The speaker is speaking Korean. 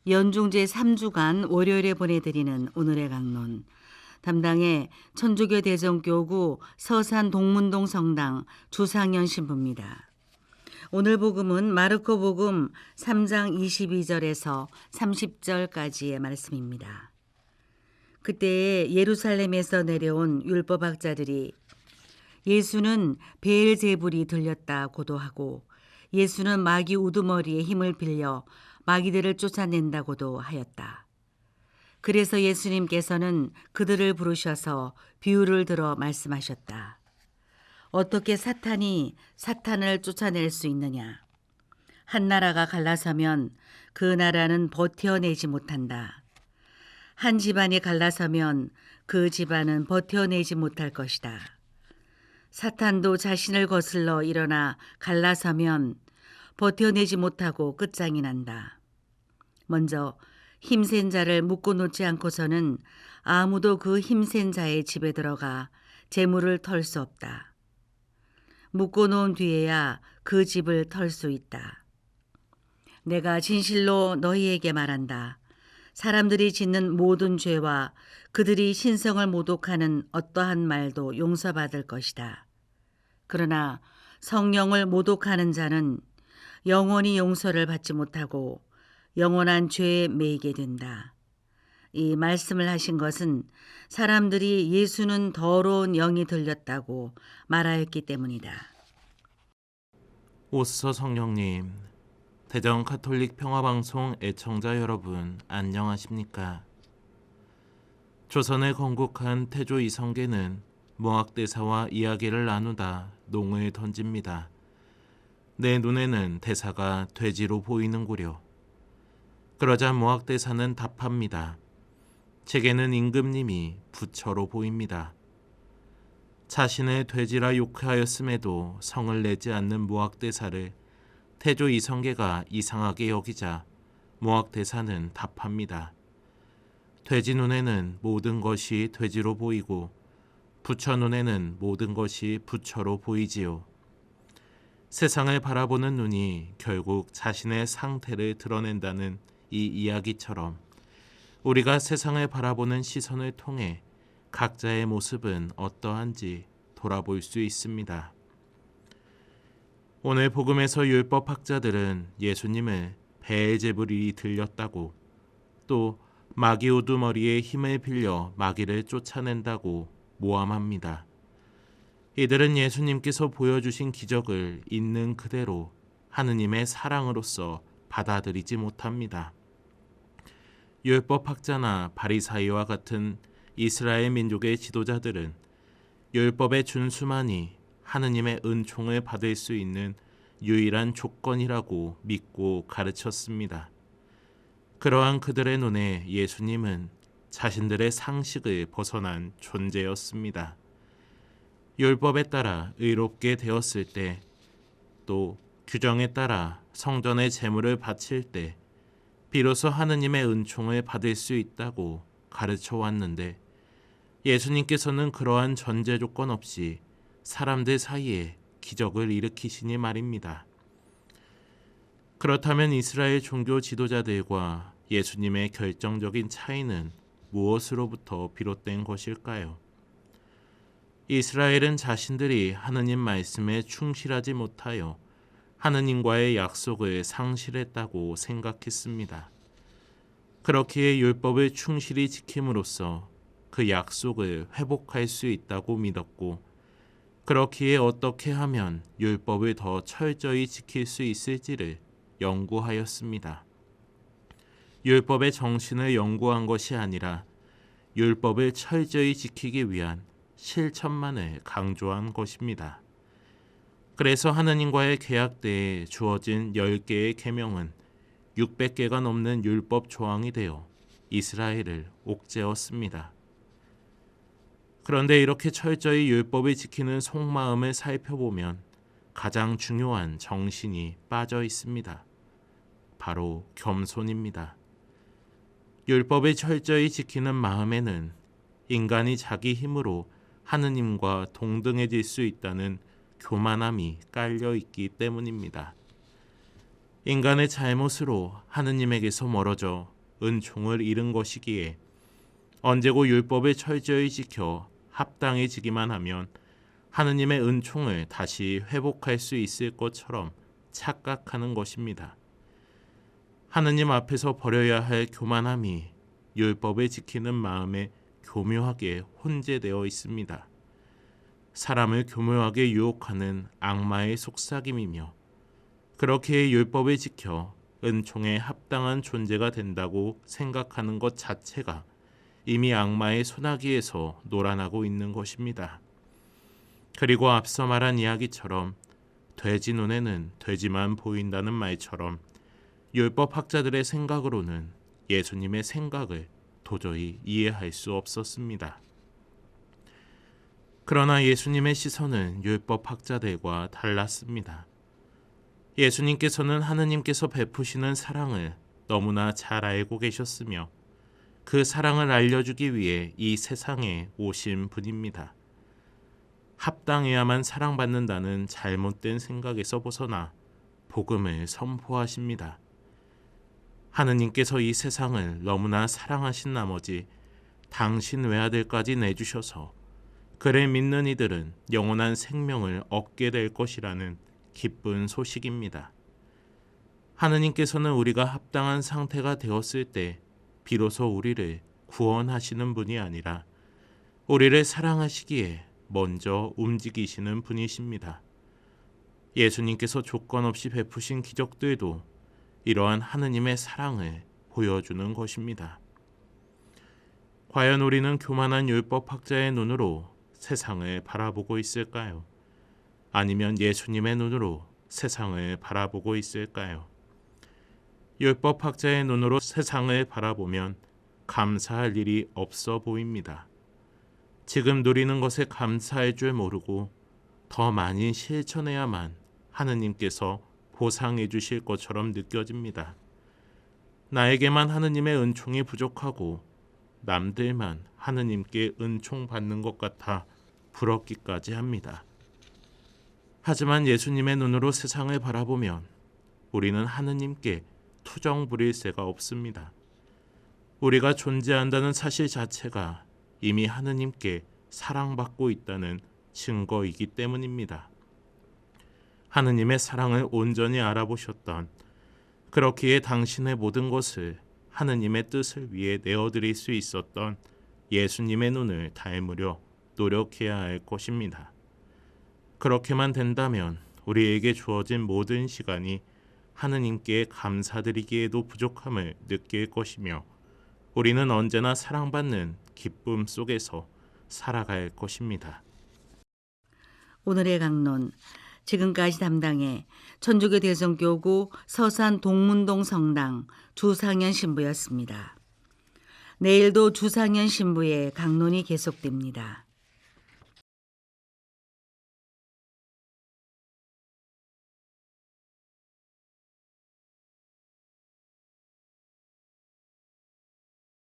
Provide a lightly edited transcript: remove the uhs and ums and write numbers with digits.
연중제 3주간 월요일에 보내드리는 오늘의 강론. 담당의 천주교 대전교구 서산 동문동 성당 주상현 신부입니다. 오늘 복음은 마르코 복음 3장 22절에서 30절까지의 말씀입니다. 그때 예루살렘에서 내려온 율법학자들이 예수는 베엘제불이 들렸다 고도하고 예수는 마귀 우두머리의 힘을 빌려 마귀들을 쫓아낸다고도 하였다. 그래서 예수님께서는 그들을 부르셔서 비유를 들어 말씀하셨다. 어떻게 사탄이 사탄을 쫓아낼 수 있느냐? 한 나라가 갈라서면 그 나라는 버텨내지 못한다. 한 집안이 갈라서면 그 집안은 버텨내지 못할 것이다. 사탄도 자신을 거슬러 일어나 갈라서면 버텨내지 못하고 끝장이 난다. 먼저 힘센 자를 묶어놓지 않고서는 아무도 그 힘센 자의 집에 들어가 재물을 털 수 없다. 묶어놓은 뒤에야 그 집을 털 수 있다. 내가 진실로 너희에게 말한다. 사람들이 짓는 모든 죄와 그들이 신성을 모독하는 어떠한 말도 용서받을 것이다. 그러나 성령을 모독하는 자는 영원히 용서를 받지 못하고 영원한 죄에 매이게 된다. 이 말씀을 하신 것은 사람들이 예수는 더러운 영이 들렸다고 말하였기 때문이다. 오스서 성령님, 대전 가톨릭 평화방송 애청자 여러분 안녕하십니까? 조선의 건국한 태조 이성계는 모학대사와 이야기를 나누다 농을 던집니다. 내 눈에는 대사가 돼지로 보이는구려. 그러자 모학대사는 답합니다. 제게는 임금님이 부처로 보입니다. 자신의 돼지라 욕하였음에도 성을 내지 않는 모학대사를 태조 이성계가 이상하게 여기자 모학대사는 답합니다. 돼지 눈에는 모든 것이 돼지로 보이고 부처 눈에는 모든 것이 부처로 보이지요. 세상을 바라보는 눈이 결국 자신의 상태를 드러낸다는 이 이야기처럼 우리가 세상을 바라보는 시선을 통해 각자의 모습은 어떠한지 돌아볼 수 있습니다. 오늘 복음에서 율법학자들은 예수님을 베엘제불이 들렸다고 또 마귀 우두머리의 힘을 빌려 마귀를 쫓아낸다고 모함합니다. 이들은 예수님께서 보여주신 기적을 있는 그대로 하느님의 사랑으로서 받아들이지 못합니다. 율법학자나 바리사이와 같은 이스라엘 민족의 지도자들은 율법의 준수만이 하느님의 은총을 받을 수 있는 유일한 조건이라고 믿고 가르쳤습니다. 그러한 그들의 눈에 예수님은 자신들의 상식을 벗어난 존재였습니다. 율법에 따라 의롭게 되었을 때, 또 규정에 따라 성전의 제물을 바칠 때 비로소 하느님의 은총을 받을 수 있다고 가르쳐 왔는데, 예수님께서는 그러한 전제 조건 없이 사람들 사이에 기적을 일으키시니 말입니다. 그렇다면 이스라엘 종교 지도자들과 예수님의 결정적인 차이는 무엇으로부터 비롯된 것일까요? 이스라엘은 자신들이 하느님 말씀에 충실하지 못하여 하느님과의 약속을 상실했다고 생각했습니다. 그렇기에 율법을 충실히 지킴으로써 그 약속을 회복할 수 있다고 믿었고, 그렇기에 어떻게 하면 율법을 더 철저히 지킬 수 있을지를 연구하였습니다. 율법의 정신을 연구한 것이 아니라 율법을 철저히 지키기 위한 실천만을 강조한 것입니다. 그래서 하느님과의 계약 때에 주어진 10개의 계명은 600개가 넘는 율법 조항이 되어 이스라엘을 옥죄었습니다. 그런데 이렇게 철저히 율법을 지키는 속마음을 살펴보면 가장 중요한 정신이 빠져 있습니다. 바로 겸손입니다. 율법을 철저히 지키는 마음에는 인간이 자기 힘으로 하느님과 동등해질 수 있다는 교만함이 깔려 있기 때문입니다. 인간의 잘못으로 하느님에게서 멀어져 은총을 잃은 것이기에 언제고 율법을 철저히 지켜 합당해지기만 하면 하느님의 은총을 다시 회복할 수 있을 것처럼 착각하는 것입니다. 하느님 앞에서 버려야 할 교만함이 율법을 지키는 마음에 교묘하게 혼재되어 있습니다. 사람을 교묘하게 유혹하는 악마의 속삭임이며 그렇게 율법을 지켜 은총에 합당한 존재가 된다고 생각하는 것 자체가 이미 악마의 소나기에서 놀아나고 있는 것입니다. 그리고 앞서 말한 이야기처럼 돼지 눈에는 돼지만 보인다는 말처럼 율법 학자들의 생각으로는 예수님의 생각을 도저히 이해할 수 없었습니다. 그러나 예수님의 시선은 율법 학자들과 달랐습니다. 예수님께서는 하느님께서 베푸시는 사랑을 너무나 잘 알고 계셨으며 그 사랑을 알려주기 위해 이 세상에 오신 분입니다. 합당해야만 사랑받는다는 잘못된 생각에서 벗어나 복음을 선포하십니다. 하느님께서 이 세상을 너무나 사랑하신 나머지 당신 외아들까지 내주셔서 그를 믿는 이들은 영원한 생명을 얻게 될 것이라는 기쁜 소식입니다. 하느님께서는 우리가 합당한 상태가 되었을 때 비로소 우리를 구원하시는 분이 아니라 우리를 사랑하시기에 먼저 움직이시는 분이십니다. 예수님께서 조건 없이 베푸신 기적들도 이러한 하느님의 사랑을 보여주는 것입니다. 과연 우리는 교만한 율법학자의 눈으로 세상을 바라보고 있을까요? 아니면 예수님의 눈으로 세상을 바라보고 있을까요? 율법학자의 눈으로 세상을 바라보면 감사할 일이 없어 보입니다. 지금 누리는 것에 감사할 줄 모르고 더 많이 실천해야만 하느님께서 보상해 주실 것처럼 느껴집니다. 나에게만 하느님의 은총이 부족하고 남들만 하느님께 은총 받는 것 같아 부럽기까지 합니다. 하지만 예수님의 눈으로 세상을 바라보면 우리는 하느님께 투정 부릴 새가 없습니다. 우리가 존재한다는 사실 자체가 이미 하느님께 사랑받고 있다는 증거이기 때문입니다. 하느님의 사랑을 온전히 알아보셨던 그렇기에 당신의 모든 것을 하느님의 뜻을 위해 내어드릴 수 있었던 예수님의 눈을 닮으려 노력해야 할 것입니다. 그렇게만 된다면 우리에게 주어진 모든 시간이 하느님께 감사드리기에도 부족함을 느낄 것이며 우리는 언제나 사랑받는 기쁨 속에서 살아갈 것입니다. 오늘의 강론, 지금까지 담당해 천주교 대성교구 서산 동문동 성당 주상현 신부였습니다. 내일도 주상현 신부의 강론이 계속됩니다.